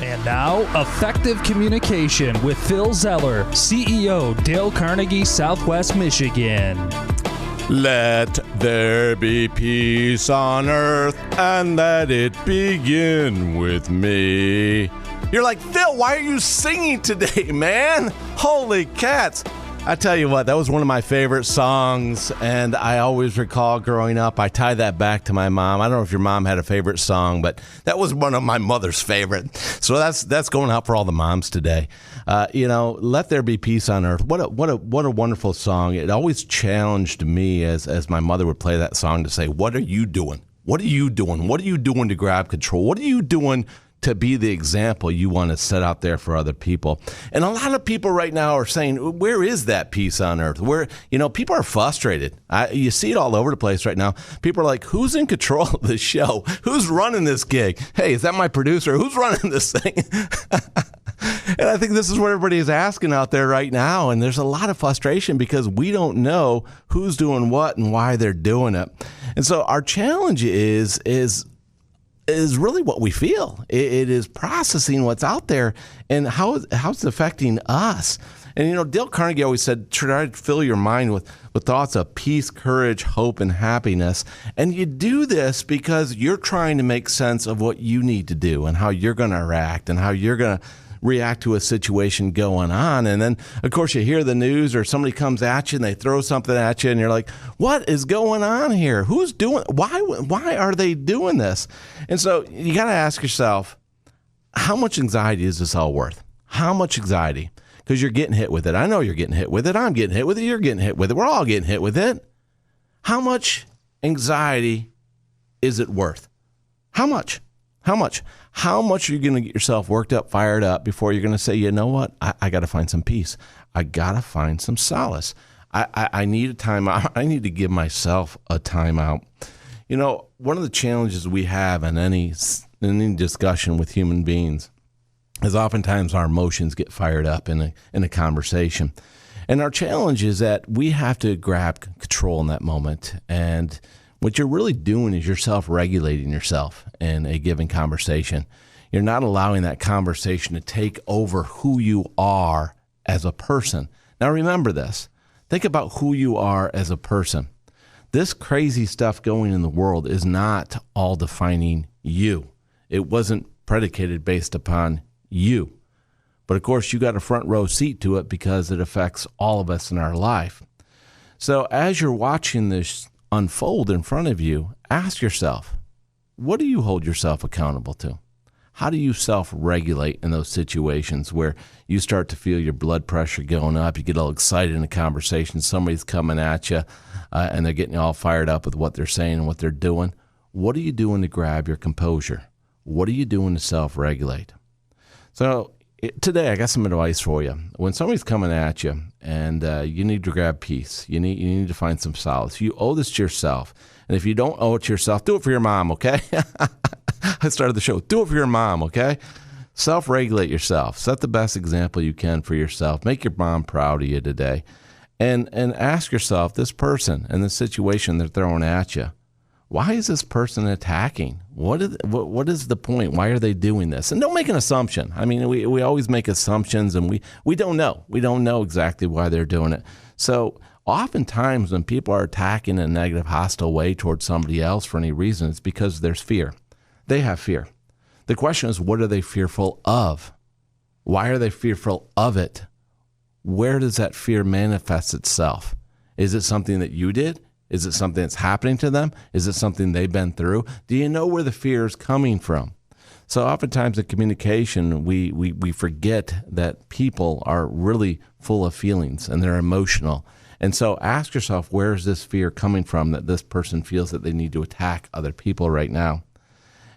And now, Effective Communication with Phil Zeller, CEO, Dale Carnegie, Southwest Michigan. Let there be peace on earth, and let it begin with me. You're like, Phil, why are you singing today, man? Holy cats. I tell you what, that was one of my favorite songs, and I always recall growing up, I tie that back to my mom. I don't know if your mom had a favorite song, but that was one of my mother's favorite. So that's going out for all the moms today. Let there be peace on earth. What a wonderful song. It always challenged me as my mother would play that song to say, what are you doing? What are you doing? What are you doing to grab control? What are you doing to be the example you want to set out there for other people? And a lot of people right now are saying, where is that peace on earth? Where, people are frustrated. You see it all over the place right now. People are like, who's in control of this show? Who's running this gig? Hey, is that my producer? Who's running this thing? And I think this is what everybody is asking out there right now. And there's a lot of frustration because we don't know who's doing what and why they're doing it. And so our challenge is really what we feel. It is processing what's out there and how it's affecting us. And, Dale Carnegie always said, try to fill your mind with thoughts of peace, courage, hope, and happiness. And you do this because you're trying to make sense of what you need to do and how you're going to react and how you're going to react to a situation going on. And then, of course, you hear the news or somebody comes at you and they throw something at you and you're like, what is going on here? Who's doing, why are they doing this? And so you got to ask yourself, how much anxiety is this all worth? How much anxiety? Because you're getting hit with it. I know you're getting hit with it. I'm getting hit with it. You're getting hit with it. We're all getting hit with it. How much anxiety is it worth? How much? How much? How much are you going to get yourself worked up, fired up before you're going to say, you know what? I got to find some peace. I got to find some solace. I need a timeout. I need to give myself a timeout. One of the challenges we have in any discussion with human beings is oftentimes our emotions get fired up in a conversation. And our challenge is that we have to grab control in that moment. And what you're really doing is you're self-regulating yourself in a given conversation. You're not allowing that conversation to take over who you are as a person. Now remember this. Think about who you are as a person. This crazy stuff going in the world is not all defining you. It wasn't predicated based upon you. But of course, you got a front row seat to it because it affects all of us in our life. So as you're watching this unfold in front of you, ask yourself, what do you hold yourself accountable to? How do you self-regulate in those situations where you start to feel your blood pressure going up, you get all excited in a conversation, somebody's coming at you, and they're getting you all fired up with what they're saying and what they're doing? What are you doing to grab your composure? What are you doing to self-regulate? So today I got some advice for you. When somebody's coming at you and you need to grab peace, you need to find some solace. You owe this to yourself. And if you don't owe it to yourself, do it for your mom, okay? I started the show. Do it for your mom, okay? Self-regulate yourself. Set the best example you can for yourself. Make your mom proud of you today. And ask yourself, this person and this situation they're throwing at you, why is this person attacking? What is the point? Why are they doing this? And don't make an assumption. I mean, we always make assumptions, and we don't know. We don't know exactly why they're doing it. So oftentimes when people are attacking in a negative, hostile way towards somebody else for any reason, it's because there's fear. They have fear. The question is, what are they fearful of? Why are they fearful of it? Where does that fear manifest itself? Is it something that you did? Is it something that's happening to them? Is it something they've been through? Do you know where the fear is coming from? So oftentimes in communication, we forget that people are really full of feelings and they're emotional. And so ask yourself, where is this fear coming from that this person feels that they need to attack other people right now?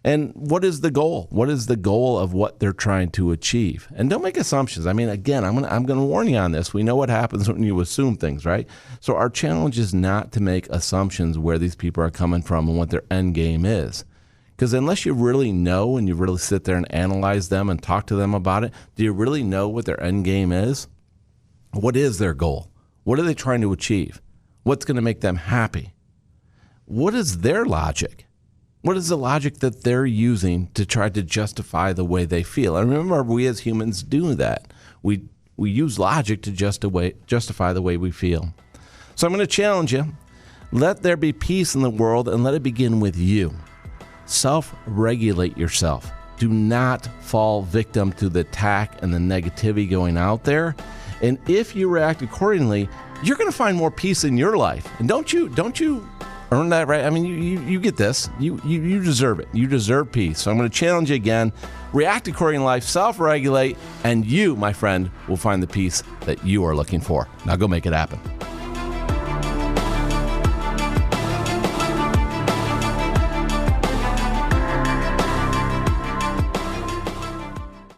And what is the goal? What is the goal of what they're trying to achieve? And don't make assumptions. I mean, again, I'm going to warn you on this. We know what happens when you assume things, right? So our challenge is not to make assumptions where these people are coming from and what their end game is. Because unless you really know and you really sit there and analyze them and talk to them about it, do you really know what their end game is? What is their goal? What are they trying to achieve? What's going to make them happy? What is their logic? What is the logic that they're using to try to justify the way they feel? And remember, we as humans do that. We use logic to justify the way we feel. So I'm going to challenge you. Let there be peace in the world, and let it begin with you. Self-regulate yourself. Do not fall victim to the attack and the negativity going out there. And if you react accordingly, you're going to find more peace in your life. And don't you earn that right? I mean, you get this. You deserve it. You deserve peace. So I'm going to challenge you again. React according to life, self-regulate, and you, my friend, will find the peace that you are looking for. Now go make it happen.